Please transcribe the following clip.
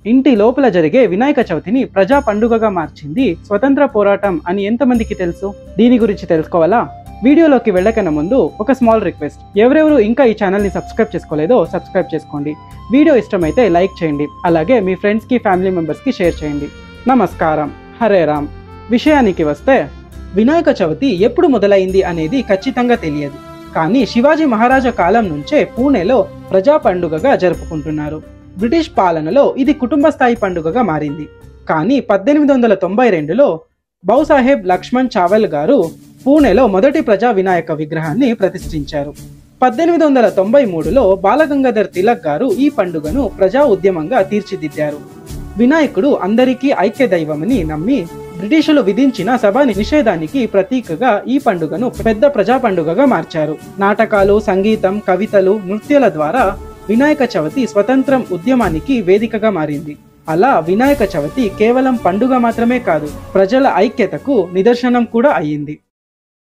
ఇంటి లోపల జరిగే వినాయక చవితిని ప్రజా పండుగగా మార్చింది స్వతంత్ర పోరాటం అని ఎంతమందికి తెలుసు? దీని గురించి తెలుసుకోవాలా? వీడియోలోకి వెళ్ళకన్నా ముందు ఒక స్మాల్ రిక్వెస్ట్, ఎవరెవరు ఇంకా ఈ ఛానల్ని సబ్స్క్రైబ్ చేసుకోలేదో సబ్స్క్రైబ్ చేసుకోండి. వీడియో ఇష్టమైతే లైక్ చేయండి, అలాగే మీ ఫ్రెండ్స్కి ఫ్యామిలీ మెంబర్స్కి షేర్ చేయండి. నమస్కారం, హరే రామ్. విషయానికి వస్తే వినాయక చవితి ఎప్పుడు మొదలైంది అనేది ఖచ్చితంగా తెలియదు, కానీ శివాజీ మహారాజా కాలం నుంచే పూణేలో ప్రజా పండుగగా జరుపుకుంటున్నారు. బ్రిటిష్ పాలనలో ఇది కుటుంబ స్థాయి పండుగగా మారింది. కానీ 1892లో బౌసాహెబ్ లక్ష్మణ్ చావల్ గారు పూణేలో మొదటి ప్రజా వినాయక విగ్రహాన్ని ప్రతిష్ఠించారు. 1893లో బాలగంగాధర్ తిలక్ గారు ఈ పండుగను ప్రజా ఉద్యమంగా తీర్చిదిద్దారు. వినాయకుడు అందరికీ ఐక్య దైవమని నమ్మి బ్రిటిషులు విధించిన సభ నిషేధానికి ప్రతీకగా ఈ పండుగను పెద్ద ప్రజా పండుగగా మార్చారు. నాటకాలు, సంగీతం, కవితలు, నృత్యాల ద్వారా వినాయక చవితి స్వతంత్రం ఉద్యమానికి వేదికగా మారింది. అలా వినాయక చవితి కేవలం పండుగ మాత్రమే కాదు, ప్రజల ఐక్యతకు నిదర్శనం కూడా అయ్యింది.